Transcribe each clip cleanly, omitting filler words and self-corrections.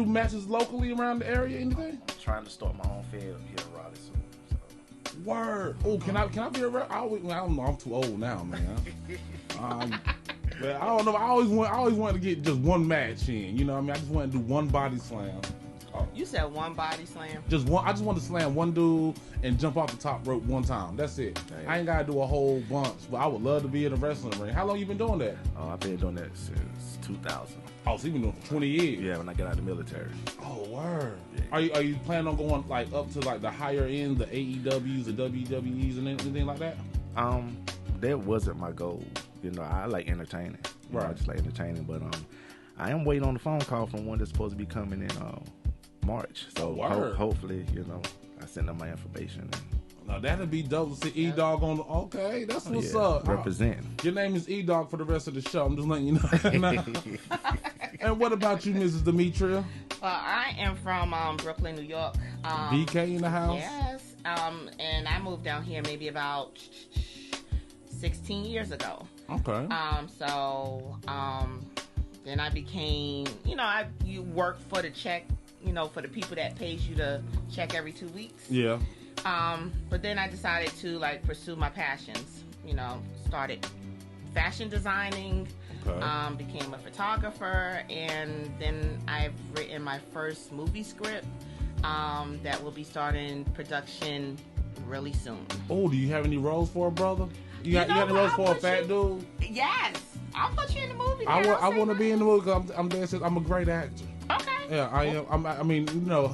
Do matches locally around the area, anything? I'm trying to start my own Feb here in Raleigh soon. So. Word. Oh, can I be a rep? I don't know. I'm too old now, man. But I don't know. I always wanted to get just one match in. You know what I mean? I just wanted to do one body slam. You said one body slam? Just one. I just want to slam one dude and jump off the top rope one time. That's it. Dang. I ain't gotta do a whole bunch. But I would love to be in a wrestling ring. How long you been doing that? Oh, I've been doing that since 2000. Oh, so you been doing it for 20 years? Yeah, when I got out of the military. Oh, word. Yeah. Are you planning on going like up to like the higher end, the AEWs, the WWEs, and anything like that? That wasn't my goal. You know, I like entertaining. Right. I just like entertaining. But I am waiting on the phone call from one that's supposed to be coming in March. So hopefully, you know, I send them my information. Now that'd be dope to see E-Dawg on. Okay, that's what's up. Representing. Your name is E-Dawg for the rest of the show. I'm just letting you know. And what about you, Mrs. Demetria? Well, I am from Brooklyn, New York. BK in the house? Yes. And I moved down here maybe about 16 years ago. Okay. Then I became, you work for the check, for the people that pays you to check every 2 weeks. Yeah. But then I decided to pursue my passions. Started fashion designing. Okay. Became a photographer, and then I've written my first movie script that will be starting production really soon. Oh, do you have any roles for a brother? You got any roles for a fat dude? Yes, I'll put you in the movie. I want to be in the movie because I'm a great actor. Okay. Yeah, I am. I mean,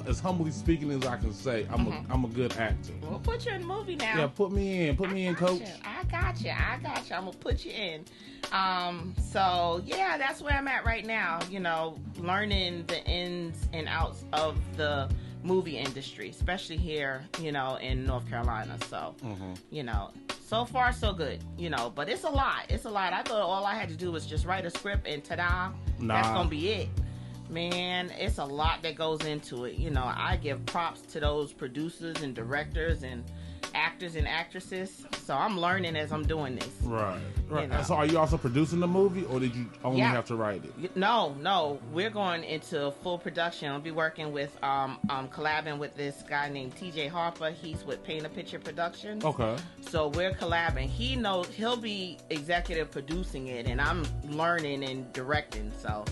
as humbly speaking as I can say, I'm a good actor. We'll put you in the movie now. Yeah, put me in, coach. I got you. I'm gonna put you in. So yeah, that's where I'm at right now. Learning the ins and outs of the movie industry, especially here, in North Carolina. So, so far so good, but it's a lot. I thought all I had to do was just write a script and ta-da, that's gonna be it. Man, it's a lot that goes into it. I give props to those producers and directors and actors and actresses. So I'm learning as I'm doing this. Right. So are you also producing the movie, or did you only have to write it? No. We're going into full production. I'll be working with, collabing with this guy named TJ Harper. He's with Paint a Picture Productions. Okay. So we're collabing. He'll be executive producing it, and I'm learning and directing. So,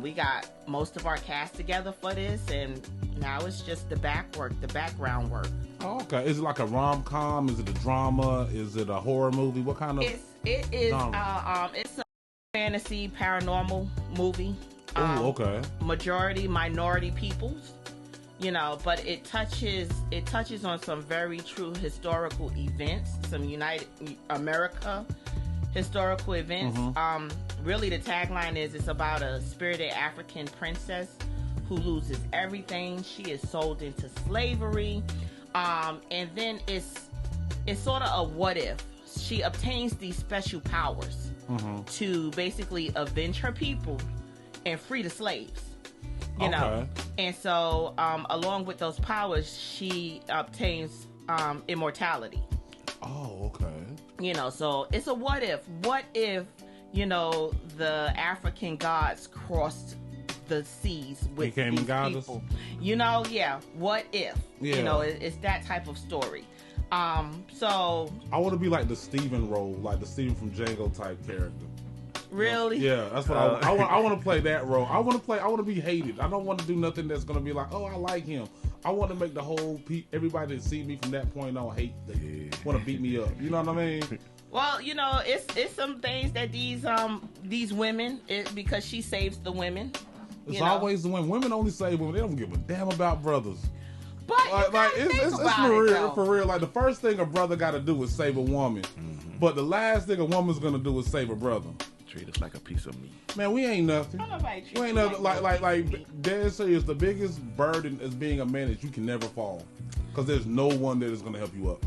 we got most of our cast together for this, and now it's just the background work. Oh, okay. Is it like a rom-com? Is it a drama? Is it a horror movie? What kind of? It is. It's a fantasy paranormal movie. Oh, okay. Majority minority peoples. But it touches on some very true historical events, some United America historical events. Mm-hmm. Really, the tagline is it's about a spirited African princess who loses everything. She is sold into slavery, and then it's sort of a what if. She obtains these special powers to basically avenge her people and free the slaves. You know, and so along with those powers, she obtains immortality. Oh, okay. So it's a what if. What if, the African gods crossed the seas with these people? What if? Yeah. It's that type of story. So I want to be like the Steven role, like the Steven from Django type character. Really? Yeah, that's what I want to play that role. I want to be hated. I don't want to do nothing that's going to be like, oh, I like him. I want to make the whole everybody that see me from that point on hate. They want to beat me up. You know what I mean? Well, it's some things that these women, because she saves the women. It's always the women. Women only save women. They don't give a damn about brothers. But it's for real. Like the first thing a brother got to do is save a woman, but the last thing a woman's gonna do is save a brother. Treat us like a piece of meat. Man, we ain't nothing. We ain't nothing. Like Dad says, the biggest burden as being a man is you can never fall, because there's no one that is gonna help you up.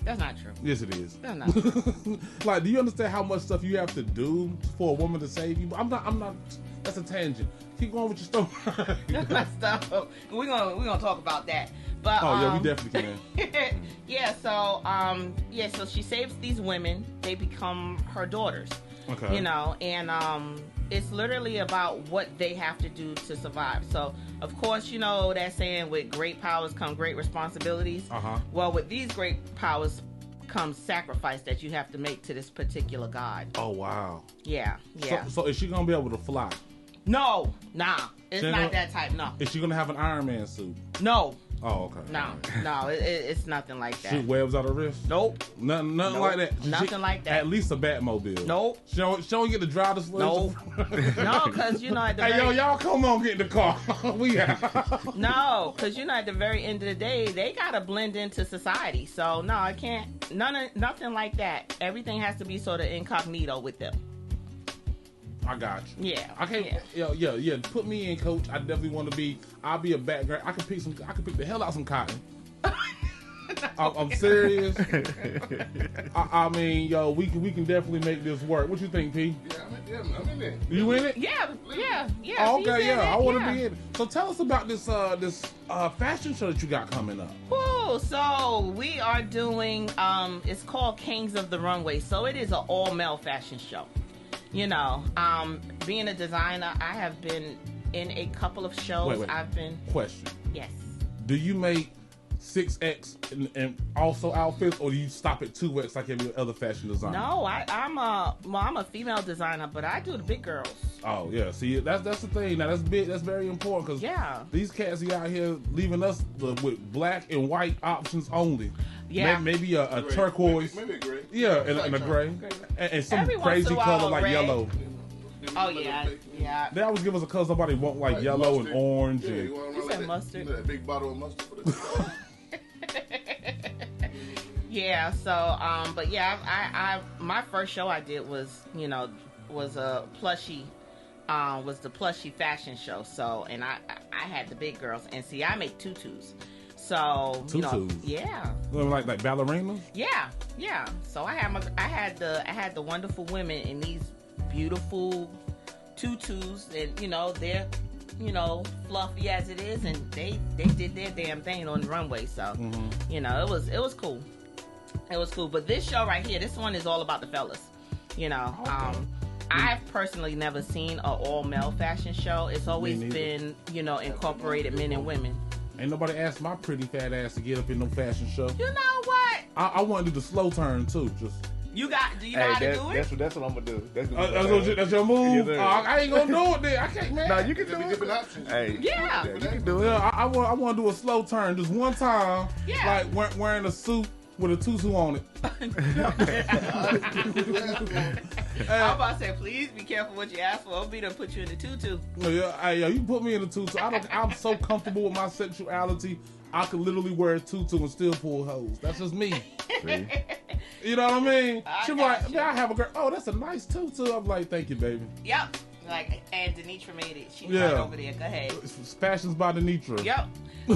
That's not true. Yes, it is. That's not true. Like, do you understand how much stuff you have to do for a woman to save you? I'm not. That's a tangent. Keep going with your story. We're gonna talk about that. But yeah, we definitely can. So she saves these women. They become her daughters. Okay. And it's literally about what they have to do to survive. So, of course, you know that saying, with great powers come great responsibilities. Well, with these great powers comes sacrifice that you have to make to this particular god. Oh, wow. Yeah. So is she gonna be able to fly? No, nah. It's not that type, no. Is she gonna have an Iron Man suit? No. Oh, okay. No, it's nothing like that. Shoot webs out her wrist? Nope. Nothing like that. Nothing like that. At least a Batmobile. Nope. She don't get to drive the sledge. Nope. No, because, you know, at the y'all come on, get in the car. We out. No, because, you know, at the very end of the day, they got to blend into society. So, no, I can't. Nothing like that. Everything has to be sort of incognito with them. I got you. Yeah. I can't. Yeah. Put me in, coach. I definitely want to be. I'll be a background. I can pick the hell out some cotton. I'm serious. I mean, yo, we can definitely make this work. What you think, P? Yeah, I'm in it. You in it? Yeah. Oh, okay, yeah. I want to be in it. So tell us about this fashion show that you got coming up. Cool. So we are doing. It's called Kings of the Runway. So it is an all-male fashion show. You know, being a designer, I have been in a couple of shows. Wait. I've been. Question. Yes. Do you make 6X and also outfits, or do you stop at 2X like every other fashion designer? No, I'm a female designer, but I do the big girls. Oh yeah, see that's the thing. Now that's big. That's very important because these cats are out here leaving us with black and white options only. Yeah, maybe a turquoise. Maybe a gray. Yeah, and a gray, and some every crazy color like red. yellow. Oh yeah. They always give us a color somebody want like yellow mustard. and orange. Yeah, and, You said mustard. That big bottle of mustard for the Yeah. So, but yeah, I my first show I did was a plushie. Was the plushie fashion show. So, and I had the big girls, and see, I make tutus. So, tutus. Yeah. Like ballerinas. Yeah. So I had the wonderful women in these beautiful tutus, and they're fluffy as it is, and they did their damn thing on the runway. So it was cool. It was cool. But this show right here, this one is all about the fellas. Okay. I've personally never seen an all-male fashion show. It's always been, incorporated men and women. Ain't nobody asked my pretty fat ass to get up in no fashion show. You know what? I want to do the slow turn too. Just do you know how to do it? That's what I'm gonna do. That's your move. Yes, I ain't gonna do it then. I can't, man. No, you can do it. Different options. Hey, yeah, you can do it. Yeah, I want to do a slow turn just one time. Yeah, like wearing a suit with a tutu on it. I'm about to say, please be careful what you ask for. I'll be to put you in the tutu. Yeah, you put me in the tutu. I'm so comfortable with my sexuality. I could literally wear a tutu and still pull hoes. That's just me. You know what I mean? She's like, man, I have a girl. Oh, that's a nice tutu. I'm like, thank you, baby. Yep. And Denetra made it. She's right over there. Go ahead. Fashions by Denetra. Yep.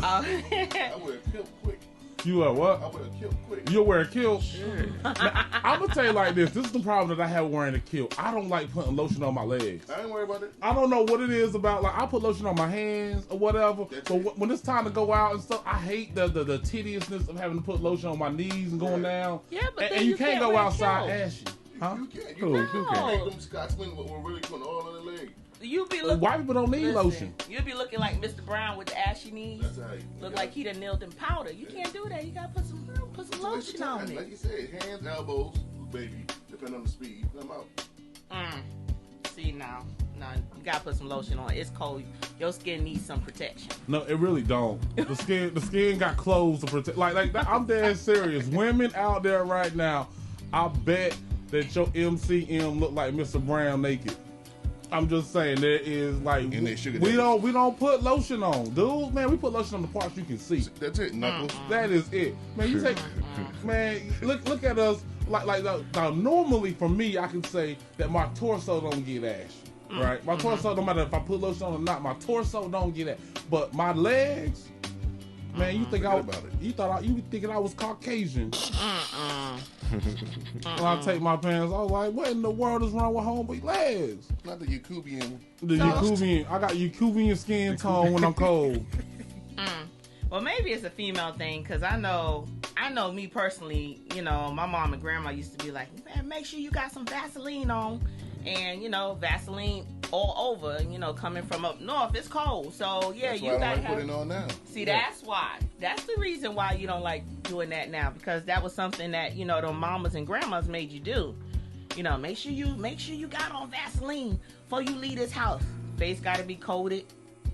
I wear a kilt quick. You wear what? I wear a kilt quick. You'll wear a kilt? Sure. Now, I'm going to tell you like this. This is the problem that I have wearing a kilt. I don't like putting lotion on my legs. I ain't worried about it. I don't know what it is about. Like, I put lotion on my hands or whatever. But when it's time to go out and stuff, I hate the tediousness of having to put lotion on my knees and going down. Yeah, but and you can't go outside ashy. Huh? You can't. You can't. Them Scotsmen were really putting oil on their leg. You be looking. White people don't need lotion. You'll be looking like Mr. Brown with the ashy knees. That's how you look like he done nailed in powder. You can't do that. You gotta put some lotion on it. Like you said, hands, elbows, baby, depending on the speed. I'm out. See now, you gotta put some lotion on. It's cold. Your skin needs some protection. No, it really don't. The skin got clothes to protect. Like I'm dead serious. Women out there right now, I bet that your MCM look like Mr. Brown naked. I'm just saying there is like we don't put lotion on, dudes. Man, we put lotion on the parts you can see. That's it, knuckles. That is it, man. You take, man. Look at us. Like normally for me, I can say that my torso don't get ashy, right? My torso, no matter if I put lotion on or not, my torso don't get that. But my legs, man, you think you thinking I was Caucasian? When I take my pants, I was like, what in the world is wrong with homeboy legs? Not the Yakubian. I got Yakubian skin tone when I'm cold. Well, maybe it's a female thing, because I know me personally, my mom and grandma used to be like, man, make sure you got some Vaseline on. And, Vaseline all over. You know, coming from up north, it's cold. So yeah, That's you why I gotta don't put it on now. See, that's why. That's the reason why you don't like doing that now, because that was something that, you know, the mamas and grandmas made you do. You know, make sure you got on Vaseline before you leave this house. Face got to be coated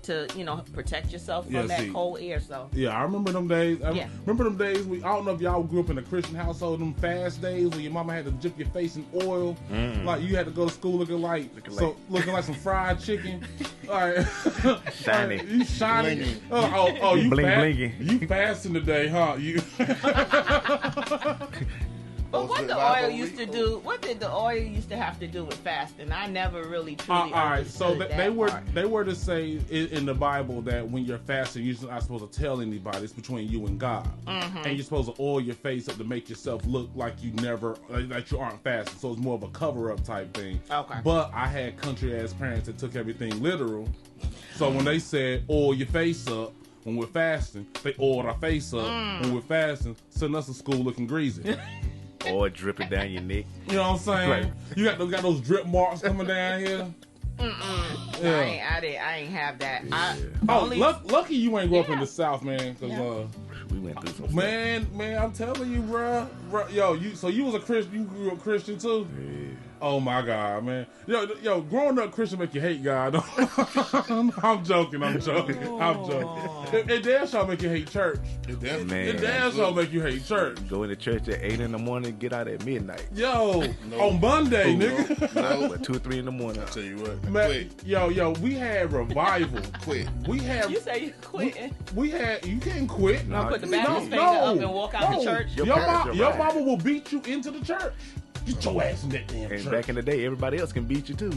to, you know, protect yourself from that cold air. So yeah, I remember them days. Remember them days. I don't know if y'all grew up in a Christian household. Them fast days when your mama had to dip your face in oil, like you had to go to school looking like some fried chicken. All right, shiny. You shiny. Blinging. Oh, you blinging. You fasting today, huh? You. But what the oil used to do? What did the oil used to have to do with fasting? I never really truly understood so they were to say in the Bible that when you're fasting, you're not supposed to tell anybody. It's between you and God, and you're supposed to oil your face up to make yourself look like you aren't fasting. So it's more of a cover up type thing. Okay. But I had country ass parents that took everything literal. So when they said oil your face up when we're fasting, they oiled our face up when we're fasting, sending us to school looking greasy. Or dripping down your neck. You know what I'm saying? Right. You got those drip marks coming down here. Yeah. I ain't have that. Lucky you ain't grow up in the South, man. Cause we went through some stuff. Man, I'm telling you, bro. Yo, you was a Christian. You grew up Christian too. Yeah. Oh my God, man. Yo, growing up Christian make you hate God. I'm joking. It damn sure make you hate church. It damn sure make you hate church. Go into church at 8 in the morning, get out at midnight. Yo, on Monday, nigga. No, but 2 or 3 in the morning. I'll tell you what. Man, Quit. Yo, we had revival. Quit. You say you quitting? You can't quit. No, put the backwards finger up and walk out the church. Your mama will beat you into the church. Get your ass in that damn church. And back in the day, everybody else can beat you too.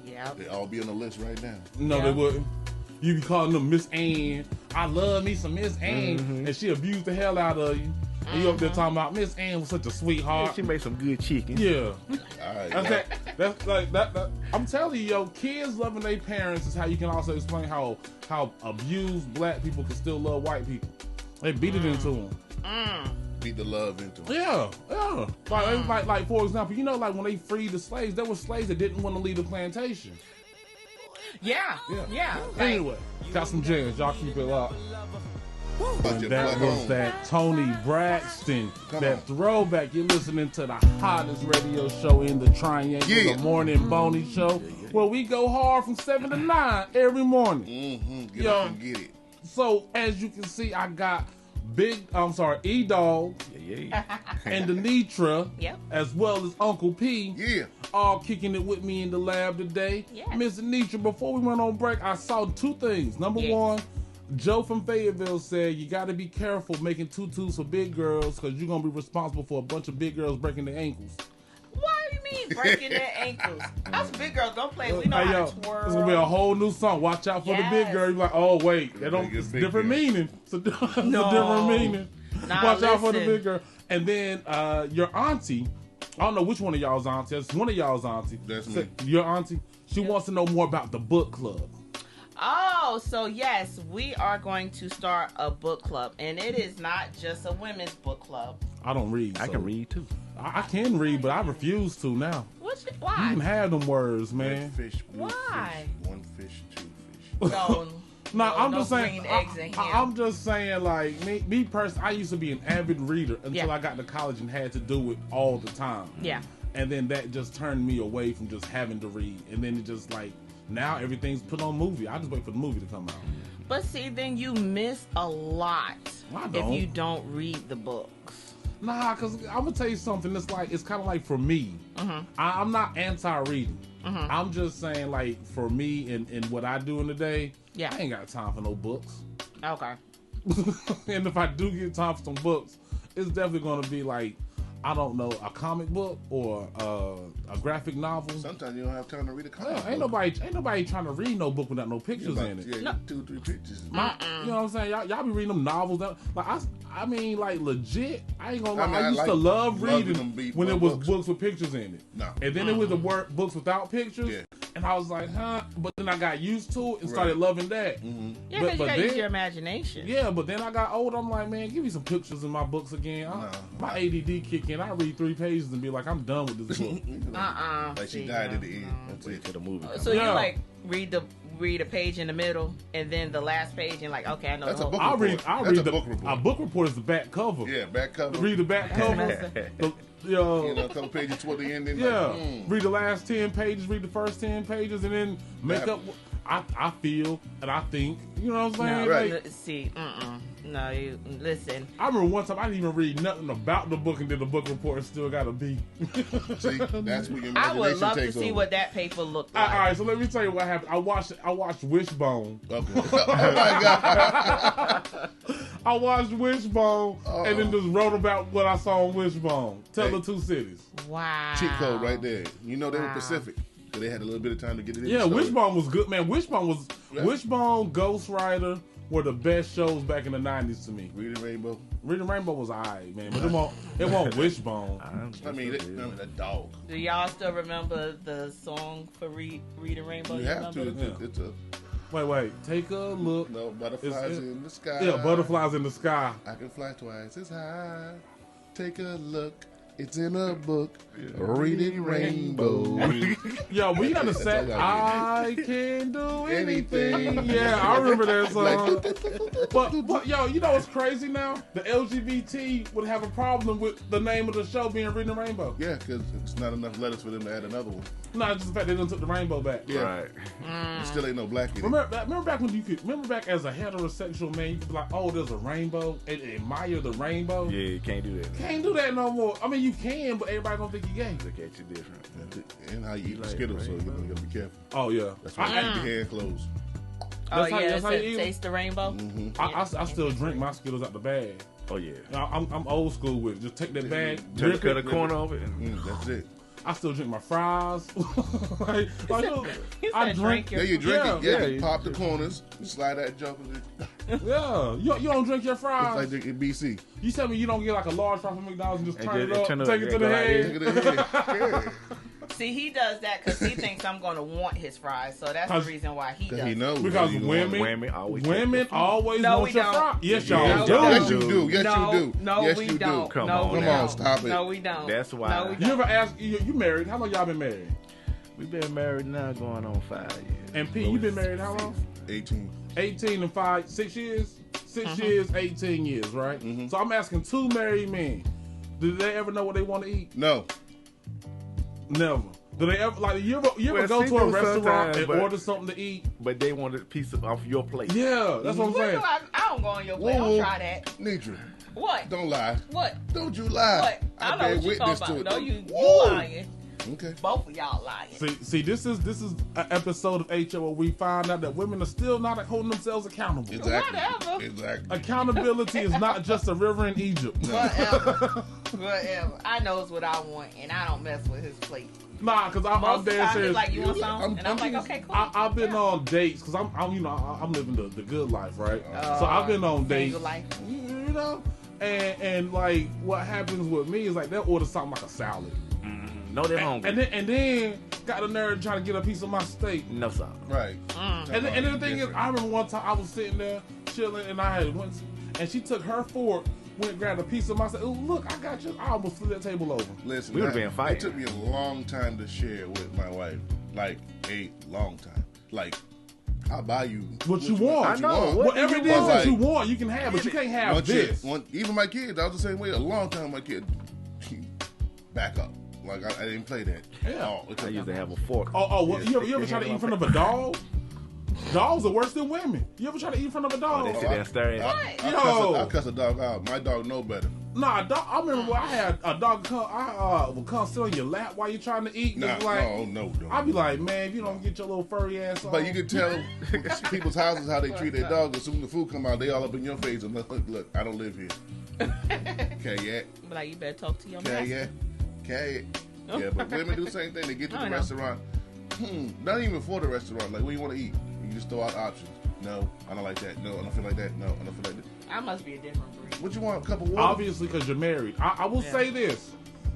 Yeah. They all be on the list right now. No, they wouldn't. You be calling them Miss Ann. I love me some Miss Ann, and she abused the hell out of you. And you up there talking about Miss Ann was such a sweetheart. Yeah, she made some good chicken. Yeah. Right, That's like that. I'm telling you, kids loving their parents is how you can also explain how abused black people can still love white people. They beat it into them. Beat the love into them. Yeah. Like for example, you know, like when they freed the slaves, there were slaves that didn't want to leave the plantation. Yeah. Anyway, got some jams. Y'all keep it up. And that was that Tony Braxton, that throwback. You're listening to the hottest radio show in the Triangle, the Morning Boney Show, where we go hard from 7 to 9 every morning. Get up and get it. So as you can see, I got E-Dawg and Denetra, as well as Uncle P, all kicking it with me in the lab today. Miss Denetra, before we went on break, I saw 2 things. Number one, Joe from Fayetteville said you got to be careful making tutus for big girls because you're going to be responsible for a bunch of big girls breaking their ankles. What do you mean breaking their ankles? Us big girls don't play. We know how to twirl. It's going to be a whole new song. Watch out for the big girl. You're like, oh, wait. It's a different meaning. It's a different meaning. Watch out for the big girl. And then your auntie, I don't know which one of y'all's auntie. It's one of y'all's auntie. That's me. Your auntie. She wants to know more about the book club. Oh, so yes, we are going to start a book club. And it is not just a women's book club. I don't read. I can read too. I can read, but I refuse to now. Why? You can have them words, man. Red fish, blue Why? fish, 1 fish, 2 fish. I'm just saying. I'm just saying, like me personally, I used to be an avid reader until I got to college and had to do it all the time. Yeah. And then that just turned me away from just having to read. And then it just like now everything's put on movie. I just wait for the movie to come out. But see, then you miss a lot if you don't read the books. Nah, because I'm going to tell you something. It's kind of like for me, I'm not anti-reading. I'm just saying, like, for me and what I do in the day, I ain't got time for no books. Okay. And if I do get time for some books, it's definitely going to be like, I don't know, a comic book or a graphic novel. Sometimes you don't have time to read a comic book. Ain't nobody trying to read no book without no pictures in it. Yeah, no. 2 or 3 pictures. You know what I'm saying? Y'all be reading them novels. I mean, like, legit. I ain't gonna lie. I used to love reading when it was books with pictures in it. No. And then it was the books without pictures. Yeah. And I was like, huh? But then I got used to it and started loving that. Mm-hmm. Yeah, because you gotta use your imagination. Yeah, but then I got older. I'm like, man, give me some pictures in my books again. My ADD kick in. I read 3 pages and be like, I'm done with this book. Like she died at the end. That's it for the movie. So you like read a page in the middle and then the last page and like, okay, I know. That's the a book I report. read a the book report. A book report is the back cover. Yeah, back cover. Read the back cover. A couple pages toward the end. Yeah, read the last 10 pages, read the first 10 pages, and then make up. I feel and I think. You know what I'm saying? No, right. Like, see, no, you listen. I remember one time I didn't even read nothing about the book, and then the book report still got a B. See, that's what your imagination I would love to takes see over. what that paper looked like. All right, so let me tell you what happened. I watched Wishbone. Okay. Oh my God. I watched Wishbone and then just wrote about what I saw on Wishbone. Tell the 2 cities. Wow. Cheat code right there. You know they were Pacific. So they had a little bit of time to get it in. Yeah, the story. Wishbone was good, man. Wishbone, Ghost Rider were the best shows back in the 90s to me. Reading Rainbow. Reading Rainbow was alright, man, but it won't Wishbone. I mean, a dog. Do y'all still remember the song for Reading Rainbow? You have to. Yeah. It's a Wait, take a look. no butterflies in the sky. Yeah, butterflies in the sky. I can fly twice as high. Take a look. It's in a book. Reading Rainbow. Yo, we gotta say, I can do anything. Anything. Yeah, I remember that song. But yo, you know what's crazy now? The LGBT would have a problem with the name of the show being Reading Rainbow. Yeah, because it's not enough letters for them to add another one. No, it's just the fact they done took the rainbow back. Yeah. Right. Still ain't no black in it. Remember back when remember back as a heterosexual man, you could be like, oh, there's a rainbow, and admire the rainbow. Yeah, you can't do that. Can't do that no more. I mean, you can, but everybody gonna think you gay. Look at you different. And how you eat the Skittles, so you gotta be careful. Oh yeah, That's why you keep your hand closed. That's how you eat Taste the rainbow. Mm-hmm. I still drink my Skittles out the bag. Oh yeah. I'm old school with it. Just take that bag, Cut a corner of it. That's it. I still drink my fries. I drink. Yeah, you drink it. Yeah, you yeah. pop the corners. You slide that jump in. Yeah, you don't drink your It's fries. like drinking BC. You tell me you don't get like a large fry from McDonald's and just turn it up, turn it take up, it to the head. Look at the head. See, he does that because he thinks I'm going to want his fries. So that's the reason why he does He it. knows. Because You women always always No, want we your don't. fries. Yes, Yeah. y'all do. Yes, you do. Yes, No, you do. no, yes, we you don't. do. Come No, on we Come now. on, stop it. No, we don't. That's why. No, we You don't. ever ask? You married? How long y'all been married? We've been married now going on 5 years. And P, you been married how long? 18. 18 and 5, 6 years? 6 years, 18 years, right? So I'm asking 2 married men. Do they ever know what they want to eat? No. Never. Do they ever you ever Well, go to a single restaurant sometimes, and but- order something to eat? But they want a piece off your plate. Yeah, that's what I'm saying. I don't go on your plate. Don't try that. Nidra, What? don't lie. What? Don't you lie. What? I know bear what you witness talking to about. it. No, you Woo. lying. Okay. Both of y'all lying. See, this is an episode of HL where we find out that women are still not holding themselves accountable. Exactly. Whatever. Exactly. Accountability is not just a river in Egypt. Whatever. Whatever. I knows what I want, and I don't mess with his plate. Nah, because I'm Most of the dead time, serious. he's like, you want some? I'm- And I'm like, I'm- okay, cool. I've been on dates because I'm living the good life, right? So I've been on dates, Single life. you know, and like what happens with me is like they'll order something like a salad, No, they're hungry. and then got the nerve trying to get a piece of my steak. No, sir. Right. And then the thing is, I remember one time I was sitting there chilling, and I had went, and she took her fork, went and grabbed a piece of my steak. Oh, look, I got you. I almost flipped that table over. Listen, We would've been fighting. It took me a long time to share with my wife. Like, a long time. Like, I'll buy you What you want. I know. What Whatever do it you is want? that you want, you can have, but you can't have One this. chick, even my kids, I was the same way. A long time, my kid, back up. Like, I didn't play that. Yeah. Oh, it I took- used to have a fork. What, you ever try to eat in front of a dog? Dogs are worse than women. You ever try to eat in front of a dog? They sit there and stare at you. Yo. I cuss a dog out. My dog know better. Nah, I remember when I had a dog would come sit on your lap while you're trying to eat. Nah, no. I'd be like, man, if you don't get your little furry ass on. But you can tell people's houses how they treat their dogs. As soon as the food come out, they all up in your face. And look, I don't live here. Okay, But like, you better talk to your yeah. master. Okay. Yeah, but women do the same thing. They get to the restaurant. Not even for the restaurant. Like, what do you want to eat? You just throw out options. No, I don't like that. No, I don't feel like that. No, I don't feel like that. I must be a different breed. What you want? A cup of water? Obviously, because you're married. I will say this: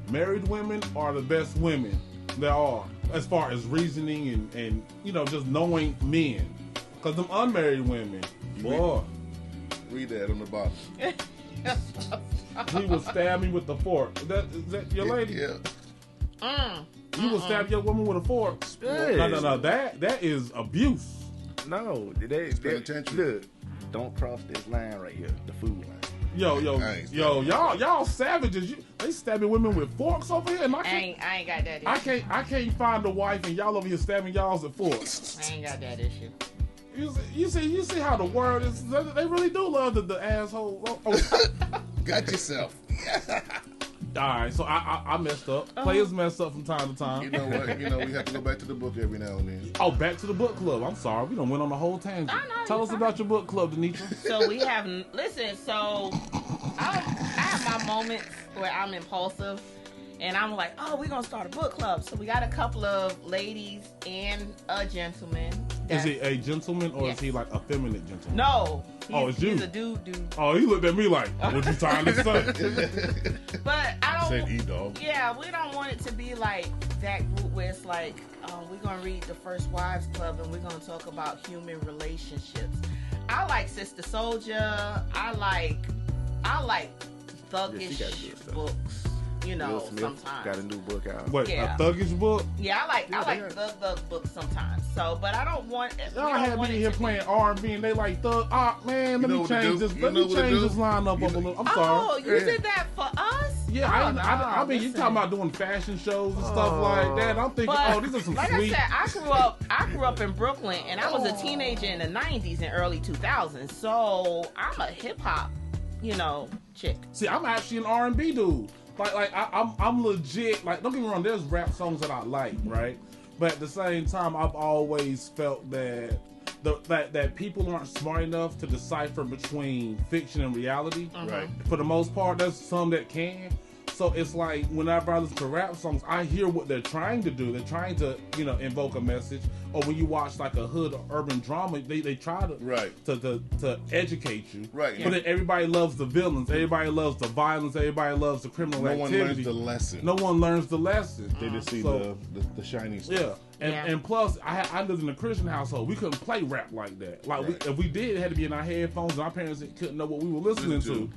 married women are the best women there are. as far as reasoning and just knowing men. Because them unmarried women, boy. Read that on the bottom. He would stab me with the fork. Is that your lady? Yeah. You would stab your woman with a fork? Yes. No. That is abuse. No, Pay attention. Look, don't cross this line right here, the food line. Yo, y'all savages. They stabbing women with forks over here, and I ain't got that issue. I can't find a wife, and y'all over here stabbing y'all with forks. I ain't got that issue. You see how the word is. They really do love the asshole. Oh. Got yourself. All right, so I messed up. Players mess up from time to time. You know what? We have to go back to the book every now and then. Oh, back to the book club. I'm sorry, we done went on the whole tangent. No, Tell us about your book club, Denetra. So we have So I have my moments where I'm impulsive, and I'm like, oh, we're gonna start a book club. So we got a couple of ladies and a gentleman. Is he a gentleman or Yes. is he like a feminine gentleman? No. It's you. He's a dude. Oh, he looked at me like, what you trying to say? But I don't. Said E-Dawg. Yeah, we don't want it to be like that group where it's like, we're gonna read the First Wives Club and we're gonna talk about human relationships. I like Sister Soldier. I like thuggish books. Will Smith sometimes. got a new book out. What, Yeah. a thuggish book? Yeah, I like Yeah. thug books sometimes. So, but I don't want. Y'all had me here playing R&B and they like thug. Man, let me change this. Let me change this lineup up a little. I'm sorry. Oh, you did that for us? Yeah, I mean, you listen. talking about doing fashion shows and stuff like that. I'm thinking, But, these are some like sweet. I said, I grew up in Brooklyn, and I was a teenager in the 90s and early 2000s. So I'm a hip hop, chick. See, I'm actually an R&B dude. I'm legit. Like, don't get me wrong. There's rap songs that I like, right? But at the same time, I've always felt that that people aren't smart enough to decipher between fiction and reality. Right. For the most part, there's some that can. So it's like whenever I listen to rap songs, I hear what they're trying to do. They're trying to, invoke a message. Or when you watch like a hood or urban drama, they try to educate you. Right. But then everybody loves the villains. Everybody loves the violence. Everybody loves the criminal activity. No one learns the lesson. No one learns the lesson. They just see So- the shiny stuff. Yeah. Yeah. And plus, I lived in a Christian household. We couldn't play rap like that. Like, Right. if we did, it had to be in our headphones, and our parents couldn't know what we were listening to.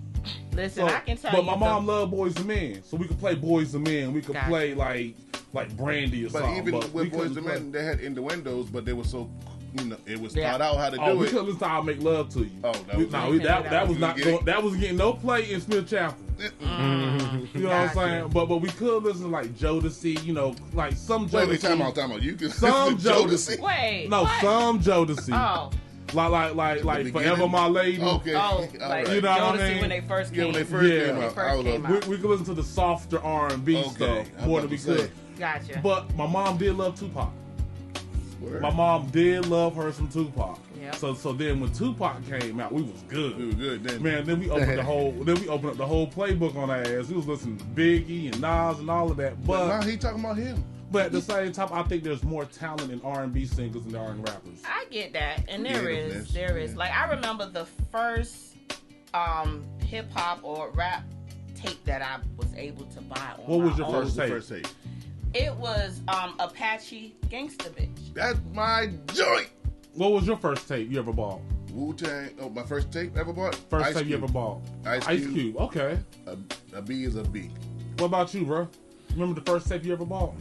Listen, So, I can tell but you. my mom loved Boys and Men, so we could play Boys and Men. We could Gotcha. play like Brandy or But something. even but with we Boys couldn't and play- Men, they had innuendos, but they were so, it was Yeah. thought out how to Oh, do we it. couldn't listen to "I'll Make Love to You." Oh, that was that was not getting- going, that was getting no play in Smith Chapel. You know what I'm saying? But we could listen to like Jodeci, like some Jodeci. Wait, time out. You can Some listen to Jodeci. Wait. No, what? some Jodeci. Oh. Like beginning? Forever My Lady. Okay. Oh, All like right. You know what I Jodeci mean? when they first Yeah, came. when they first Yeah. came When out. they first I was came like, out. We could listen to the softer R&B Okay, stuff I'm more about than we to say. could. Gotcha. But my mom did love Tupac. word. My mom did love her some Tupac. Yep. So then when Tupac came out, we was good. We were good then. Man, then we opened up the whole playbook on our ass. We was listening to Biggie and Nas and all of that. But now But he talking about him. at the same time, I think there's more talent in R&B singers than there are in rappers. I get that, and there is. Yeah. Like, I remember the first hip hop or rap tape that I was able to buy on What was my your own. What was first the tape? first tape? It was Apache Gangsta Bitch. That's my joint. What was your first tape you ever bought? Wu-Tang. Oh, my first tape ever bought? First Ice tape you Cube. ever bought? Ice Cube. Cube. Okay. A B is a B. What about you, bro? Remember the first tape you ever bought?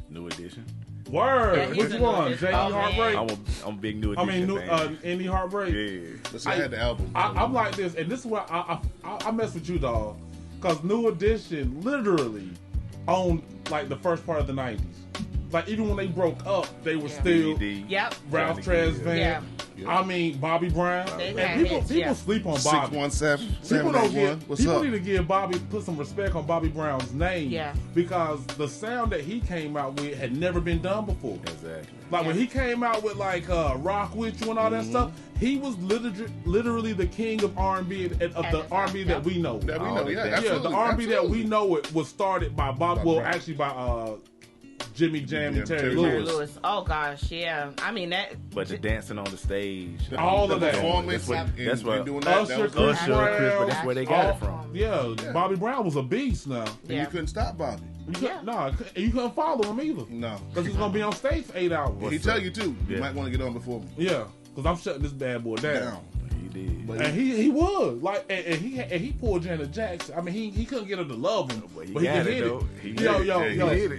New Edition. Word. Yeah, he's Which a one? New J.E. Edition. Oh, Heartbreak? I'm a big New I Edition mean, fan. Indie Heartbreak. Yeah. Listen, I had the album. I'm like this, and this is why I mess with you, dog. Because New Edition literally owned like the first part of the 90s. Like even when they broke up, they were still DVD. Yep. Ralph Tresvant. Yeah. I mean Bobby Brown. They And had people hits, yeah. sleep on Bobby. 617 People don't 781. get. What's People up? need to give Bobby put some respect on Bobby Brown's name. Yeah. Because the sound that he came out with had never been done before. Exactly. Like when Yeah. he came out with like Rock With You and all that stuff, he was literally the king of R&B of At the the time, R&B that we know. That we know, yeah, Yeah, absolutely. the R&B that we absolutely. know it was started by Bob. Bob Well, Brown. actually by Jimmy Jam and Yeah, Terry Terry Lewis. Lewis. Oh gosh, yeah. I mean that. But the dancing on the stage. All of that. Performance That's what- and- that's what- and doing that. Usher, That was Chris Usher, Chris, but Brown. that's where they got it from. Yeah, Bobby Brown was a beast now. And Yeah. you couldn't stop Bobby. No, you couldn't follow him either. No. Because he's going to be on stage for 8 hours. He tell you, too. You might want to get on before me. Yeah, because I'm shutting this bad boy down. He did. And he was. Like, and he pulled Janet Jackson. I mean, he couldn't get her to love him. But he can hit it. He You can hit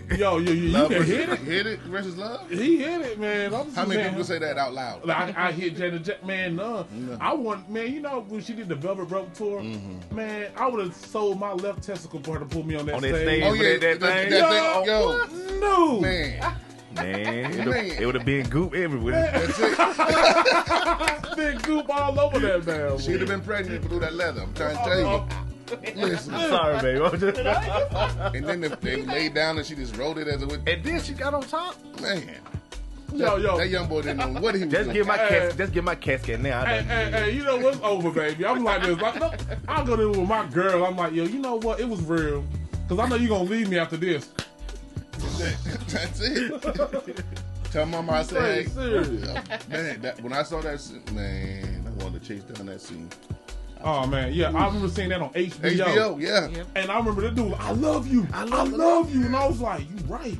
it. Hit it versus love? He hit it, man. How many people say that out loud? I hit Janet Jackson. Man, none. No. I want, man, you know, when she did the Velvet Rope tour, man, I would have sold my left testicle for her to put me on that stage. Oh, yeah. That thing. Yo. No. Man. It would have been goop everywhere. That's it. Been goop all over that man. She'd have been pregnant through that leather. I'm trying to tell you. Listen. I'm sorry, baby. And then they laid down and she just rolled it as a. And then she got on top. Man. Yo. That young boy didn't know what he was doing. Just get my casket now. Hey, you know what's over, baby? I'm like this. Like, no, I'll go there with my girl. I'm like, yo, you know what? It was real. Because I know you're going to leave me after this. That's it. Tell mama I said, hey, man, when I saw that scene, man, I wanted to chase down that scene. Oh man, yeah, I remember seeing that on HBO. Yeah. And I remember the dude, I love you, I love you, and I was like, you right,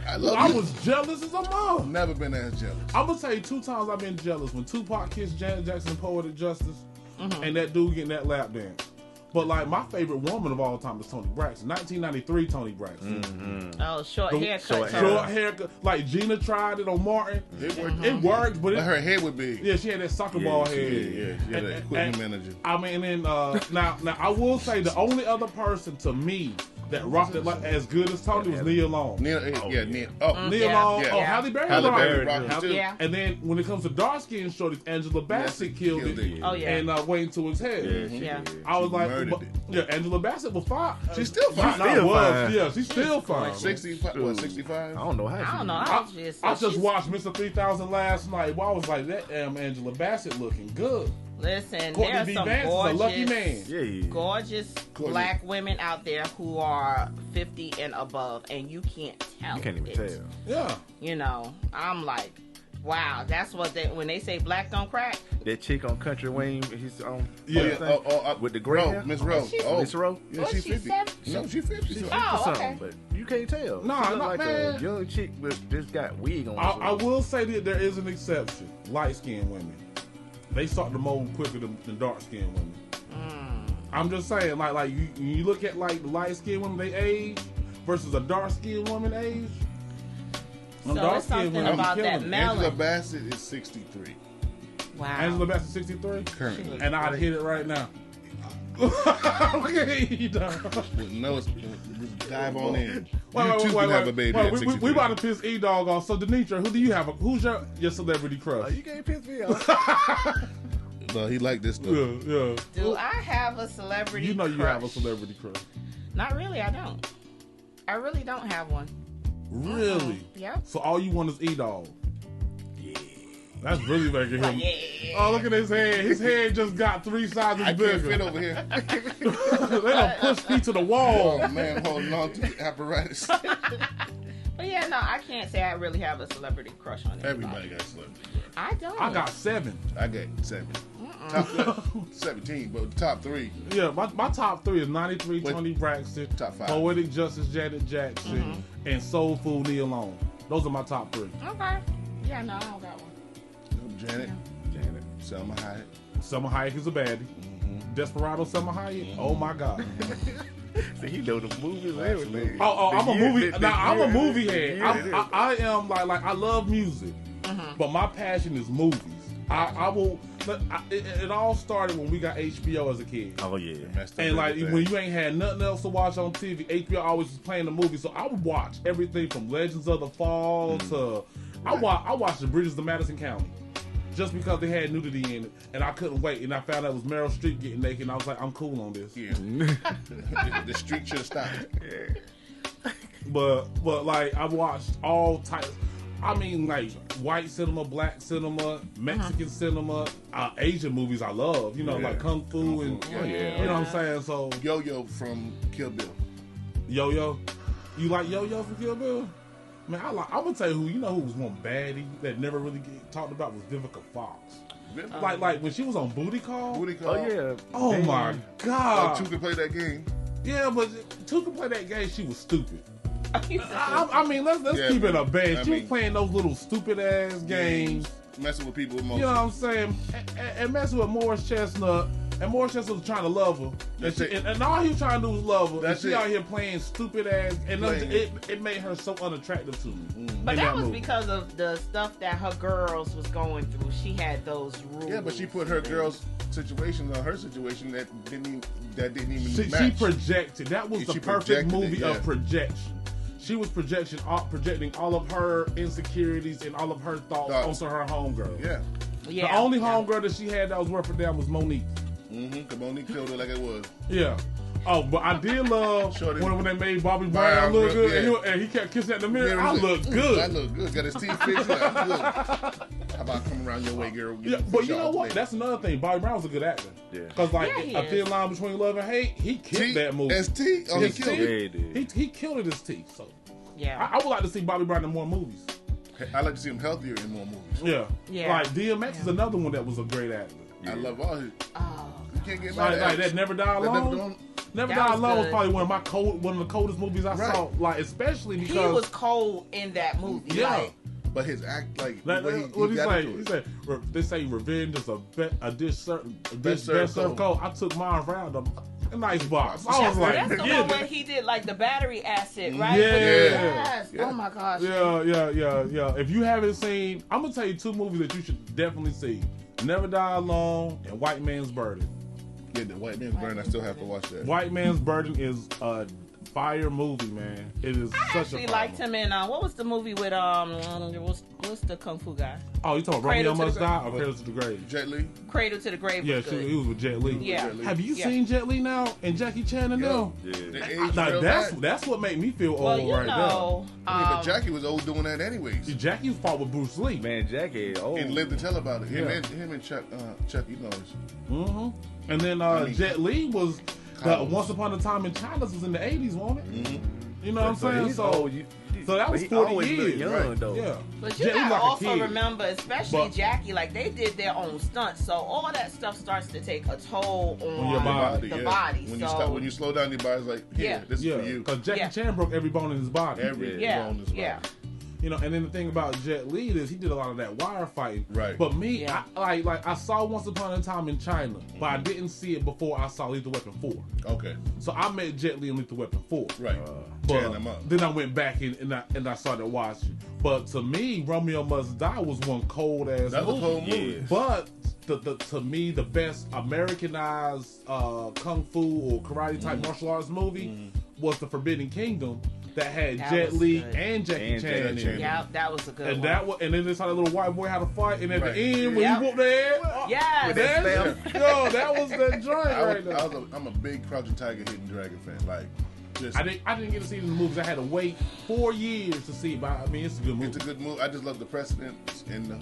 I love you. I was jealous as a mom. Never been as jealous. I'm gonna tell you 2 times I've been jealous: when Tupac kissed Janet Jackson, Poetic Justice, and that dude getting that lap dance. But like my favorite woman of all time is Toni Braxton. 1993 Toni Braxton. Oh, short haircut. Short haircut. Like Gina tried it on Martin. It worked, but her head would be. Yeah, she had that soccer ball head. Yeah, she had that equipment manager. I mean, and then now I will say the only other person to me that rocked it like as good as Toni was Nia Long. Nia Long. Oh, Halle Berry. Yeah. And then when it comes to dark skinned shorties, Angela Bassett killed it. Oh yeah. And Wayne to his head. Yeah. I was like, Angela Bassett was fine. She's still fine. Yeah, she's still fine. 65? What, 65? I don't know how she is. I just watched Mr. 3000 last night. Well, I was like, that damn Angela Bassett looking good. Listen, Courtney there are some gorgeous black women out there who are 50 and above, and you can't tell. You can't even tell. Yeah. You know, I'm like, wow, that's what when they say black don't crack. That chick on Country Wayne, he's on with the gray hair. Miss Rowe. Miss Rowe? Yeah, she's 50. No, she's 50. She's 50 something, but you can't tell. No, she look like man. a young chick with just got wig on. I will say that there is an exception. Light-skinned women. They start to mold quicker than dark-skinned women. I'm just saying, like you look at like the light-skinned women, they age versus a dark-skinned woman age. So it's something about that melanin. Angela Bassett is 63. Wow. Angela Bassett 63? Currently. And I'd hit it right now. Look at you, No, dive on in. Wait, have a baby at 63. We about to piss E-Dawg off. So, Denetra, who do you have? Who's your celebrity crush? You can't piss me off. No, he like this stuff. Yeah. Do I have a celebrity crush? You know you have a celebrity crush. Not really, I don't. I really don't have one. Really? Yep. So all you want is E-Dawg? Yeah. That's really making him... Yeah. Oh, look at his head. His head just got 3 sizes bigger. I can't fit over here. They done push me to the wall. Oh, man, holding on to the apparatus. But yeah, no, I can't say I really have a celebrity crush on anybody. Everybody got a celebrity crush. I don't. I got 7. I got 7. Top 17, but top 3. Yeah, my top 3 is 93 Toni Braxton, top 5 Poetic Justice Janet Jackson, and Soul Food Nia Long. Those are my top 3. Okay. Yeah, no, I don't got one. Janet, Selma Hayek. Selma Hayek is a baddie. Desperado Selma Hayek. Oh my God. So he know the movies and everything. Oh, I'm a movie. Now I'm a movie head. I am like I love music, but my passion is movies. I will. It all started when we got HBO as a kid. Oh yeah. And like when you ain't had nothing else to watch on TV, HBO always was playing the movie. So I would watch everything from Legends of the Fall to I watched The Bridges of Madison County. Just because they had nudity in it, and I couldn't wait, and I found out it was Meryl Streep getting naked, and I was like, I'm cool on this. Yeah. The street should have stopped. Yeah. But like I watched all types. I mean, like white cinema, black cinema, Mexican cinema, Asian movies. I love, like Kung Fu and you know what I'm saying. So Yo-Yo from Kill Bill. Yo-Yo, you like Yo-Yo from Kill Bill? Man, I'm gonna tell you who was one baddie that never really get talked about was Vivica Fox. Like when she was on Booty Call. Oh yeah. Oh my God. Two can play that game. Yeah, but Two can play that game. She was stupid. I mean, let's keep it a band. She was playing those little stupid ass games. Messing with people emotions. You know what I'm saying? And messing with Morris Chestnut. And Morris Chestnut was trying to love her. And all he was trying to do was love her. And she out here playing stupid ass. And it made her so unattractive to me. But that was because of the stuff that her girls was going through. She had those rules. Yeah, but she put her girls' situations on her situation that didn't even match. She projected. That was the perfect movie of projection. She was projecting all of her insecurities and all of her thoughts onto her homegirl. Yeah. The only homegirl that she had that was worth a damn was Monique. Because Monique killed her like it was. Yeah. Oh, but I did love when they made Bobby Brown look good, and he kept kissing at the mirror. I look good. I look good. Got his teeth fixed. Like, I'm good. How about coming around your way, girl? Yeah, but you know what? That's another thing. Bobby Brown was a good actor. Yeah. Because A Thin Line Between Love and Hate, he killed that movie. S.T.? Oh, he killed it. He killed it his teeth. So yeah, I would like to see Bobby Brown in more movies. I like to see him healthier in more movies. Yeah. Like DMX is another one that was a great actor. I love all his. You can't get mad at that. Never Die Alone. Never Die Alone was probably one of the coldest movies I saw. Like especially because he was cold in that movie. Yeah. Like, but his act, like what he say? He said they say revenge is a dish served cold. I took mine around a nice box. I was like, that's the one when he did like the battery acid, right? Yeah. Oh my gosh. Yeah. If you haven't seen, I'm gonna tell you two movies that you should definitely see: Never Die Alone and White Man's Burden. Yeah, the White Man's Burden. I still have to watch that. White Man's Burden is a fire movie, man. It is such a fire actually liked him in what was the movie with what's the kung fu guy? Oh, you talking Romeo Must Die or Cradle to the Grave? Jet Li. Cradle to the Grave. Yeah, he was with Jet Li. Yeah. Have you seen Jet Li now and Jackie Chan and them? Yeah. That's what made me feel old right now. But Jackie was old doing that anyways. Jackie fought with Bruce Lee. Man, Jackie old. And lived to tell about it. Him and Chuck Norris. Mm-hmm. And then Jet Li was Once Upon a Time in China was in the 80s, wasn't it? Mm-hmm. You know what I'm saying? So that was 40 years. Young, though. Yeah. But you gotta also remember, especially Jackie, like they did their own stunts, so all that stuff starts to take a toll on your body. The body. When you slow down your body, it's like, this is for you. Because Jackie Chan broke every bone in his body. Every bone in his body. You know, and then the thing about Jet Li is he did a lot of that wire fighting. Right. But me, I saw Once Upon a Time in China, but I didn't see it before I saw Lethal Weapon 4. Okay. So I met Jet Li in Lethal Weapon 4. Right. But then I went back and I started watching. But to me, Romeo Must Die was one cold ass movie. That was a cold movie. But to me, the best Americanized kung fu or karate type martial arts movie was The Forbidden Kingdom. That had Jet Li and Jackie Chan in it. Yeah, that was a good one. And then they saw that little white boy had to fight, and at the end when he whooped their head, that was that joint right there. I'm a big Crouching Tiger, Hidden Dragon fan. Like, I didn't get to see the movies. I had to wait 4 years to see it. But I mean, it's a good movie. It's a good movie. I just love the precedent and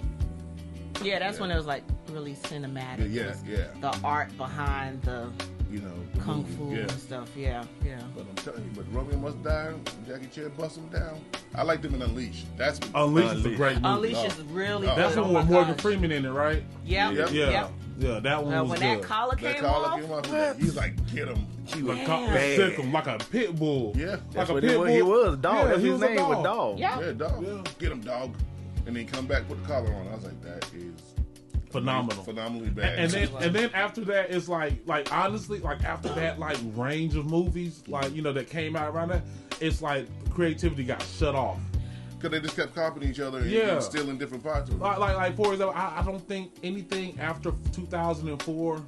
that's when it was like really cinematic. Yeah. The art behind the the kung movie. fu and stuff. Yeah. But I'm telling you, but Romeo Must Die, Jackie Chan bust him down. I like them in Unleashed. Unleashed is a great movie. Unleashed is really good. That's the one with Morgan Freeman in it, right? Yeah. Yeah, that one was when good. that collar came off, he's like, get him. He was sick him like a pit bull. Yeah. Like a pit bull. He was Dog. Yeah, That's his name was Dog. Yeah, Dog. Yeah. Get him, Dog. And then come back with the collar on. I was like, that is phenomenally bad. And then after that, it's like honestly, like after that like range of movies, like that came out around that, it's like creativity got shut off. Because they just kept copying each other and stealing different parts of it. Like for example, I don't think anything after 2004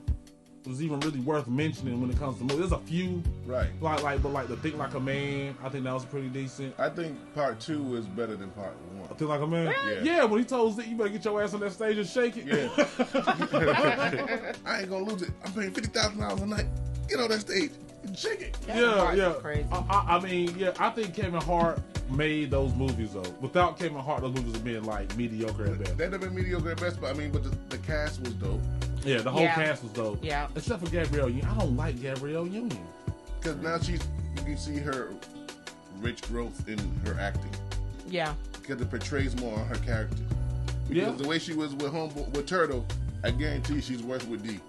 was even really worth mentioning when it comes to movies. There's a few, right? But the Think Like a Man, I think that was pretty decent. I think part 2 is better than part 1. Think Like a Man, yeah. When he told Zeke, you better get your ass on that stage and shake it. Yeah, I ain't gonna lose it. I'm paying $50,000 a night. Get on that stage and shake it. Yeah. Crazy. I mean, I think Kevin Hart made those movies though. Without Kevin Hart, those movies would have been like mediocre at best. They'd have been mediocre at best, but I mean, the cast was dope. Yeah, the whole cast was dope. Yeah. Except for Gabrielle Union. I don't like Gabrielle Union. Because now you can see her rich growth in her acting. Yeah. Because it portrays more on her character. Because the way she was with Turtle, I guarantee she's worse with D.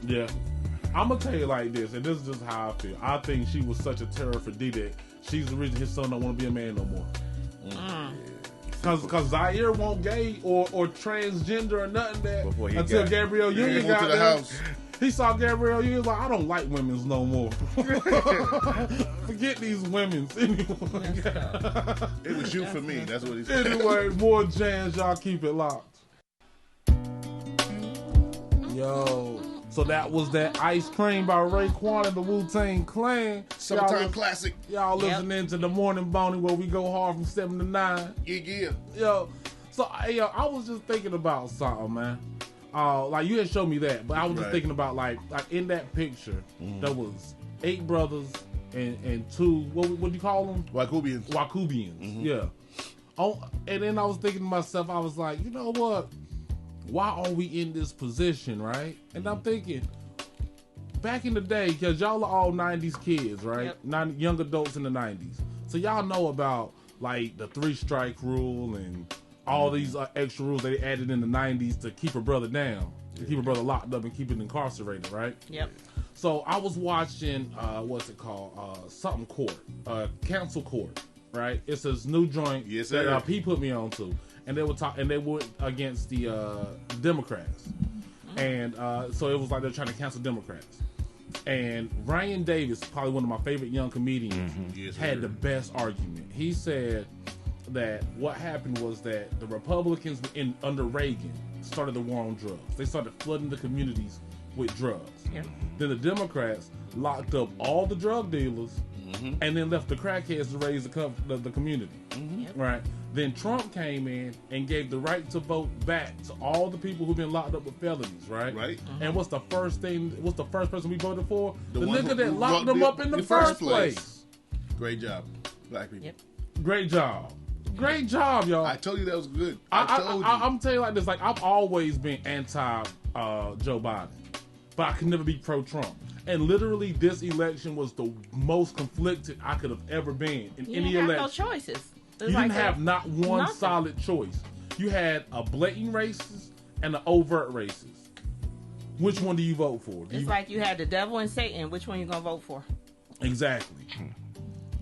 Yeah. I'm going to tell you like this, and this is just how I feel. I think she was such a terror for D that she's the reason his son don't want to be a man no more. Cause Zaire won't gay or transgender or nothing that until Gabrielle Union got to the house. He saw Gabrielle Union like, I don't like women's no more. Forget these women's anymore. It was you for me. That's what he said. Anyway, more jams. Y'all keep it locked. Yo. So that was that Ice Cream by Raekwon and the Wu-Tang Clan. Summertime classic. Y'all listening to the Morning Boney where we go hard from 7 to 9. Yeah. Yo, so I was just thinking about something, man. Like you had showed me that, but I was just thinking about like in that picture, there was 8 brothers and 2, what do you call them? Wakubians. Yeah. Oh, and then I was thinking to myself, I was like, you know what? Why are we in this position, right? And I'm thinking, back in the day, because y'all are all 90s kids, right? Young adults in the 90s. So y'all know about, like, the 3-strike rule and all these extra rules they added in the 90s to keep a brother down, to keep a brother locked up and keep it incarcerated, right? Yep. So I was watching, what's it called? Something court, Council Court, right? It's this new joint that P put me on to. And they were against the Democrats, and so it was like they're trying to cancel Democrats. And Ryan Davis, probably one of my favorite young comedians, had the best argument. He said that what happened was that the Republicans under Reagan started the war on drugs. They started flooding the communities with drugs. Yep. Then the Democrats locked up all the drug dealers and then left the crackheads to raise the community. Right. Then Trump came in and gave the right to vote back to all the people who've been locked up with felonies, right? Right. And what's the first person we voted for? The nigga that locked them up in the first place. Great job, black people. Yep. Great job. Great job, y'all. I told you that was good. I'm telling you like this, like I've always been anti Joe Biden, but I could never be pro Trump. And literally, this election was the most conflicted I could have ever been in any election. You had no choices. You didn't have not one solid choice. You had a blatant racist and an overt racist. Which one do you vote for? It's like you had the devil and Satan. Which one you gonna vote for? Exactly.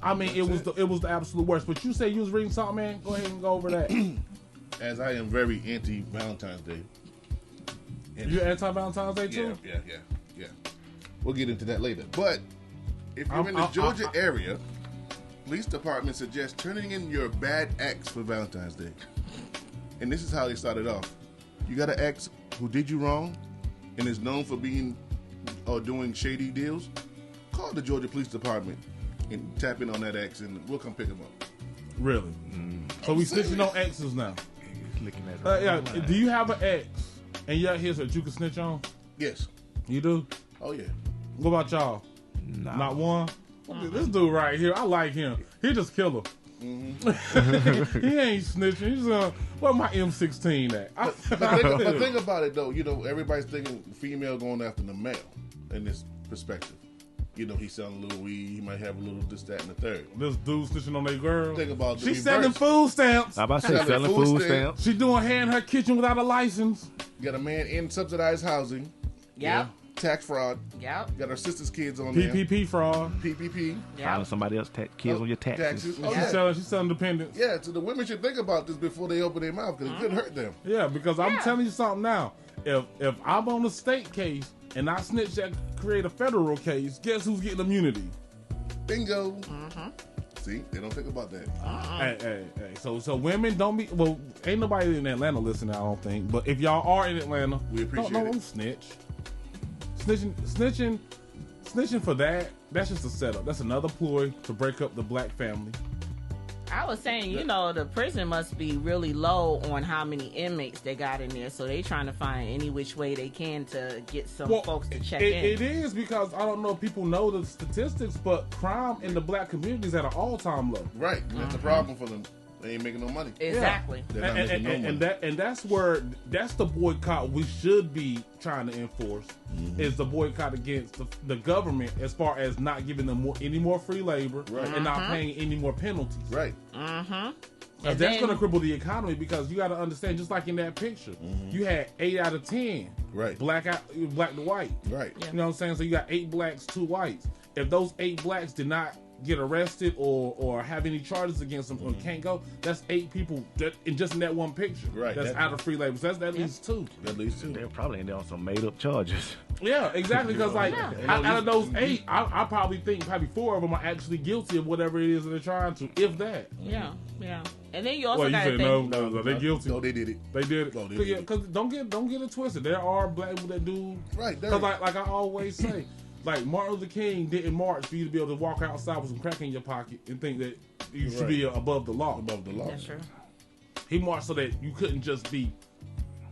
I mean, it was the absolute worst. But you say you was reading something, man. Go ahead and go over that. As I am very anti Valentine's Day. You're anti Valentine's Day too? Yeah. We'll get into that later. But if you're in the Georgia area, police department suggests turning in your bad ex for Valentine's Day. And this is how they started off. You got an ex who did you wrong and is known for being or doing shady deals? Call the Georgia Police Department and tap in on that ex and we'll come pick him up. Really? So we snitching on exes now. Looking at do you have an ex and you're here so that you can snitch on? Yes. You do? Oh yeah. What about y'all? No. Not one? This dude right here, I like him. He just killer. He ain't snitching. He's where my M16 at? But think about it though. You know, everybody's thinking female going after the male in this perspective. You know, he's selling a little weed. He might have a little this, that, and the third. This dude snitching on their girl. Think about she's selling food stamps. I'm about to say selling food stamps. She doing hair in her kitchen without a license. You got a man in subsidized housing. Yeah. Tax fraud. Yep. Got our sister's kids on PPP there. fraud. PPP. Finding somebody else's kids on your taxes. Oh, she's selling dependents. Yeah, so the women should think about this before they open their mouth because it could hurt them. Yeah, because I'm telling you something now. If I'm on a state case and I snitch that create a federal case, guess who's getting immunity? Bingo. See, they don't think about that. Hey. So women don't be. Well, ain't nobody in Atlanta listening, I don't think. But if y'all are in Atlanta, we appreciate it. Don't snitch. Snitching for that's just a setup. That's another ploy to break up the black family. I was saying, you know, the prison must be really low on how many inmates they got in there, so they trying to find any which way they can to get some folks to check in. It is because I don't know if people know the statistics, but crime in the black community is at an all-time low. Right, that's the problem for them. They ain't making no money. Exactly. They're not making no money. And that's the boycott we should be trying to enforce is the boycott against the government as far as not giving them any more free labor and not paying any more penalties. Right. That's going to cripple the economy because you got to understand, just like in that picture, you had 8 out of 10 black to white. Right. You know what I'm saying? So you got 8 blacks, 2 whites. If those 8 blacks did not get arrested or have any charges against them or can't go, that's 8 people in that one picture. Right. That's out of free labor. So that's at least 2. At least 2. They're probably in there on some made up charges. Yeah, exactly. Because out of those 8, I probably think 4 of them are actually guilty of whatever it is that they're trying to, if that. Yeah. And then you also got to think. No, they're guilty. No, they did it. They did it. No, they did it. Because don't get it twisted. There are black people that do. Right. Because like I always say, like Martin Luther King didn't march for you to be able to walk outside with some crack in your pocket and think that you should be above the law. Above the law. That's true. He marched so that you couldn't just be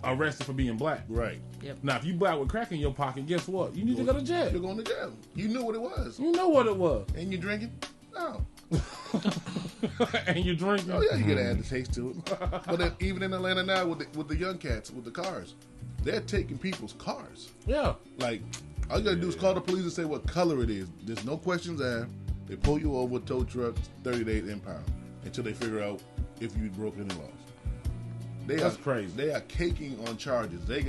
arrested for being black. Right. Yep. Now, if you black with crack in your pocket, guess what? You need to go to jail. You're going to jail. You knew what it was. You know what it was. And you drinking? No. And you drinking? Oh yeah, you gotta add the taste to it. But then, even in Atlanta now, with the young cats with the cars, they're taking people's cars. Yeah. Like, all you gotta do is call the police and say what color it is. There's no questions asked. They pull you over, tow trucks, 30 days impound until they figure out if you broke any laws. That's crazy. They are caking on charges. They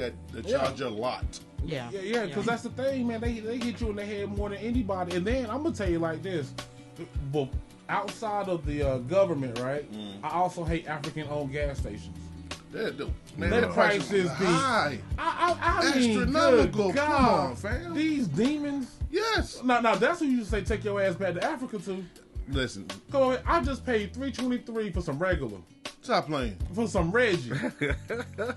charge a lot. Yeah. Yeah, because that's the thing, man. They hit you in the head more than anybody. And then I'm gonna tell you like this, but outside of the government, right? I also hate African-owned gas stations. The prices be high. I mean, astronomical. good God. Come on, fam. These demons. Yes. Now that's what you say. Take your ass back to Africa to. Listen. Come on, I just paid $3.23 for some regular. Stop playing. For some Reggie.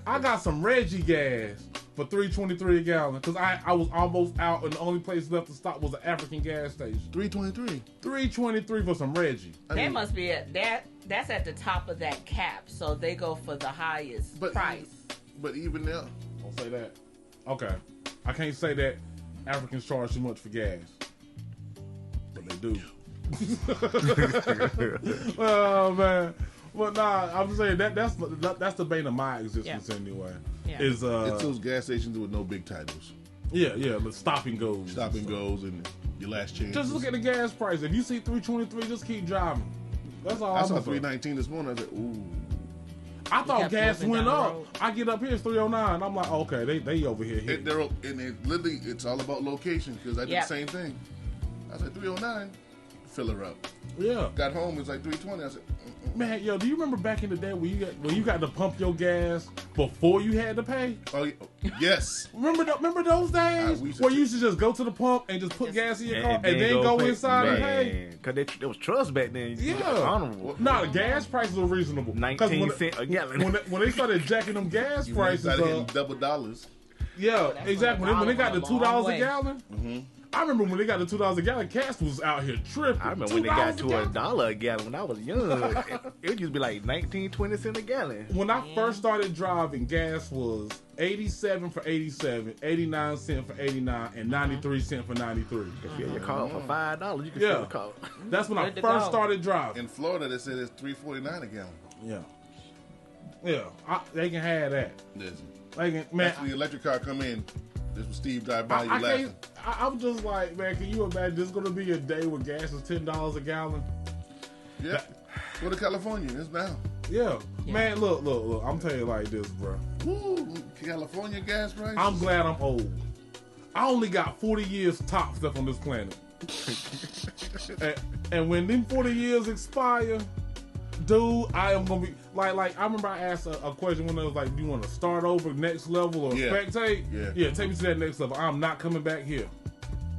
I got some Reggie gas for $3.23 a gallon because I was almost out and the only place left to stop was an African gas station. $3.23. $3.23 for some Reggie. They must be at that. That's at the top of that cap, so they go for the highest price. But even now, don't say that. Okay, I can't say that Africans charge too much for gas, but they do. Oh man. Well, nah, I'm saying that's the bane of my existence anyway. Yeah. Is it's those gas stations with no big titles. Yeah, the stop and goes. Stop and goes and your last chance. Just look at the gas price. If you see $3.23, just keep driving. That's all. I saw $3.19 this morning. I said, ooh. I thought gas went up. I get up here, it's $3.09. I'm like, okay, they over here. It's all about location because I did the same thing. I said $3.09, fill her up. Yeah. Got home, it was like $3.20. I said, man, do you remember back in the day when you got to pump your gas before you had to pay? Oh, yes. remember those days where you used to just go to the pump and just put gas in your car and then go inside and pay? Because there was trust back then. Yeah. Honorable. No, the gas prices were reasonable. 19 cents a gallon. When they started jacking them gas prices up. Hitting double dollars. Yeah, exactly. When they got the $2 a gallon. Mm-hmm. I remember when they got the $2 a gallon, Cass was out here tripping. I remember when they got to $1 a gallon when I was young. It used to be like 19, 20 cents a gallon. When I first started driving, gas was 87 for 87, 89 cents for 89, and 93 cents for 93. If you had your car for $5, you could fill the car. That's when I first started driving. In Florida, they said it's $3.49 a gallon. Yeah. They can have that. Listen. After the electric car come in, this was Steve drive by, you laughing. I'm just like, man, can you imagine this is going to be a day where gas is $10 a gallon? Yeah. Go to California. It's now. Yeah. Man, look. I'm telling you like this, bro. Woo, California gas prices. I'm glad I'm old. I only got 40 years tops left on this planet. and when them 40 years expire, dude, I am going to be... Like I remember I asked a question when I was like, do you want to start over, next level, or spectate? Yeah, take me to that next level. I'm not coming back here.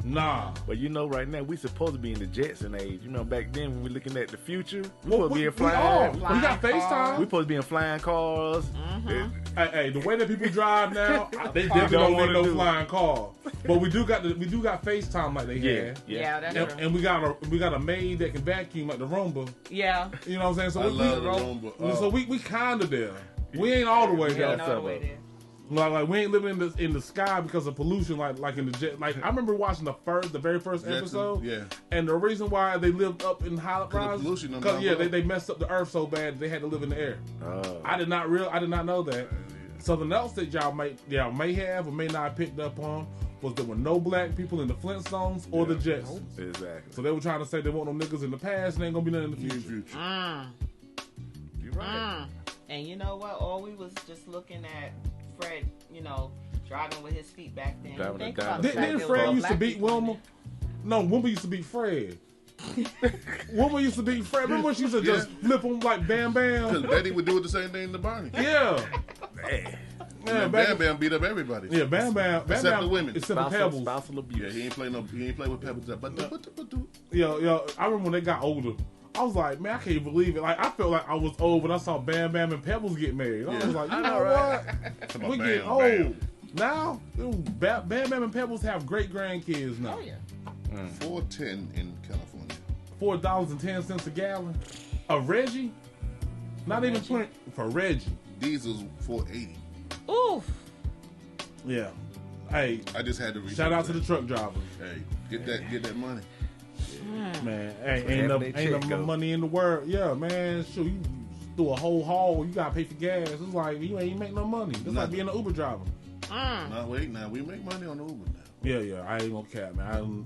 Nah. But right now, we supposed to be in the Jetson age. You know, back then when we're looking at the future, we supposed to be in flying. We got FaceTime. We supposed to be in flying cars. Mm-hmm. Hey, the way that people drive now, they definitely don't want no flying car. But we do got FaceTime like they had. Yeah, that's true. And we got a maid that can vacuum like the Roomba. Yeah. You know what I'm saying? So I love the Roomba. So we kind of there. We ain't all the way there. Like we ain't living in the sky because of pollution, like in the jet. Like I remember watching the very first episode. Yeah. And the reason why they lived up in high rise, because they messed up the earth so bad they had to live in the air. I did not know that. Something else that y'all may have or may not have picked up on was there were no black people in the Flintstones or the Jetsons. Exactly. So they were trying to say they want no niggas in the past and ain't gonna be none in the future. You're right. And you know what? All we was just looking at Fred, driving with his feet back then. Didn't Fred used to beat Wilma? No, Wilma used to beat Fred. Woman used to be Fred. Remember when she used to just flip them like Bam Bam? Because Betty would do the same thing to Barney. Yeah. Man, Bam Bam beat up everybody. Yeah, Bam Bam. Except the women. Except the Pebbles. Yeah, he ain't play with Pebbles. Yo, I remember when they got older. I was like, man, I can't believe it. Like, I felt like I was old when I saw Bam Bam and Pebbles get married. I was like, you know what? We get old. Bam. Now, Bam Bam and Pebbles have great grandkids now. Oh, yeah. $4.10 in California. $4.10 a gallon. A Reggie? Not even 20 for Reggie. Diesel's $4.80. Oof. Yeah. Hey, I just had to reach shout out to the truck drivers. Hey, get that money. Man, hey, ain't enough money in the world. Yeah, man. Shoot, you do a whole haul, you gotta pay for gas. It's like you ain't make no money. It's like being an Uber driver. Now wait, we make money on the Uber now. Yeah, I ain't gonna cap, man.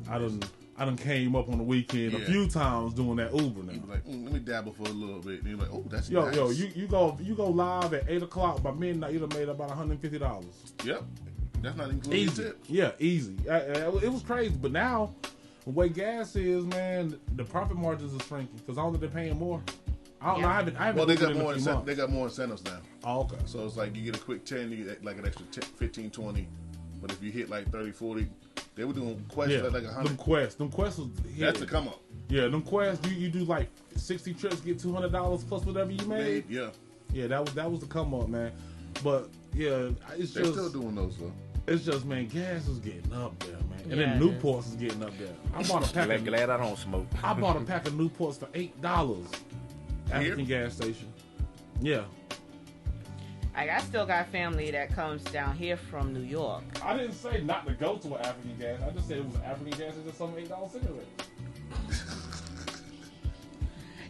I done came up on the weekend a few times doing that Uber now. You be like, let me dabble for a little bit. And you're like, oh, that's nice. Yo, you go live at 8:00 by midnight. You'd have made about $150. Yep, that's not including easy. Tip. Yeah, easy. It was crazy, but now the way gas is, man, the profit margins are shrinking because I don't think they're paying more. I don't know. I haven't. Well, they got more incentives now. Oh, okay. So it's like you get a quick 10, you get like an extra 10, 15, 20. But if you hit like 30, 40, they were doing quests like 100. Them quests was that's the come up. Yeah, them quests. You do like 60 trips, get $200 plus whatever you made. Yeah. Yeah, that was the come up, man. But yeah, they're still doing those though. It's just, man, gas is getting up there, man. And then Newports is getting up there. I bought a pack. Glad I don't smoke. I bought a pack of Newports for $8. African gas station. Yeah. I still got family that comes down here from New York. I didn't say not to go to an African gas. I just said it was an African gas station just some $8 cigarettes.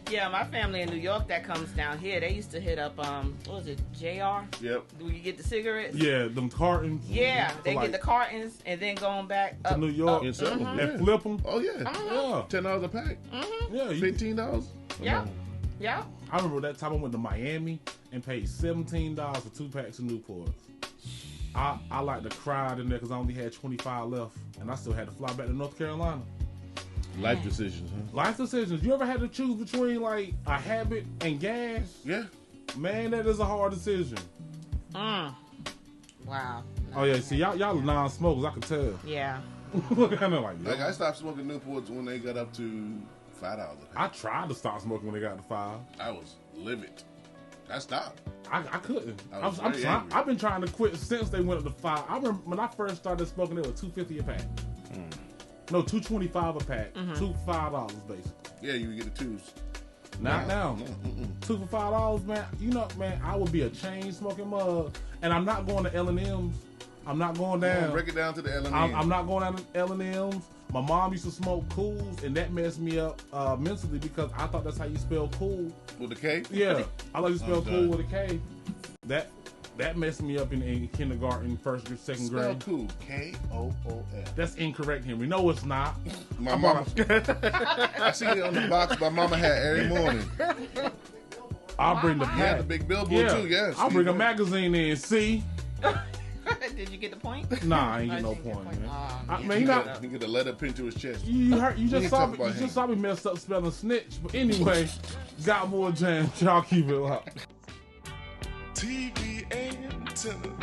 Yeah, my family in New York that comes down here, they used to hit up, what was it, JR? Yep. Do you get the cigarettes? Yeah, them cartons. Yeah, they get the cartons and then going back up to New York and flip them. Oh, yeah. $10 a pack. Yeah. $15. Yeah. Yeah. I remember that time I went to Miami and paid $17 for 2 packs of Newports. I like to cry in there because I only had 25 left, and I still had to fly back to North Carolina. Life decisions, huh? Life decisions. You ever had to choose between like a habit and gas? Yeah. Man, that is a hard decision. Wow. Oh yeah, see y'all non-smokers, I can tell. Yeah. Like I stopped smoking Newports when they got up to $5. I tried to stop smoking when they got to $5. I was livid. I stopped. I couldn't. I've been trying to quit since they went up to $5. I remember when I first started smoking, it was $2.50 a pack. No, $2.25 a pack. $2 for $5 basically. Yeah, you would get the twos. Not now. $2 for $5, man. You know, man, I would be a chain smoking mug, and I'm not going to L&M's. I'm not going down. Break it down to the L&M's. I'm not going down to L&M's. My mom used to smoke Cools, and that messed me up mentally because I thought that's how you spell cool. With a K? Yeah, I like to spell cool with a K. That messed me up in kindergarten, first grade, second grade. Spell cool, Kool. That's incorrect, Henry. No, it's not. My mama. I see it on the box my mama had every morning. I'll bring the pack. Yeah, the big billboard too. Yes. I'll bring a magazine in. See. Did you get the point? Nah, I ain't get no point, man. He get a letter pinned to his chest. You just saw me mess up spelling snitch. But anyway, got more jams. Y'all keep it locked. TV antenna.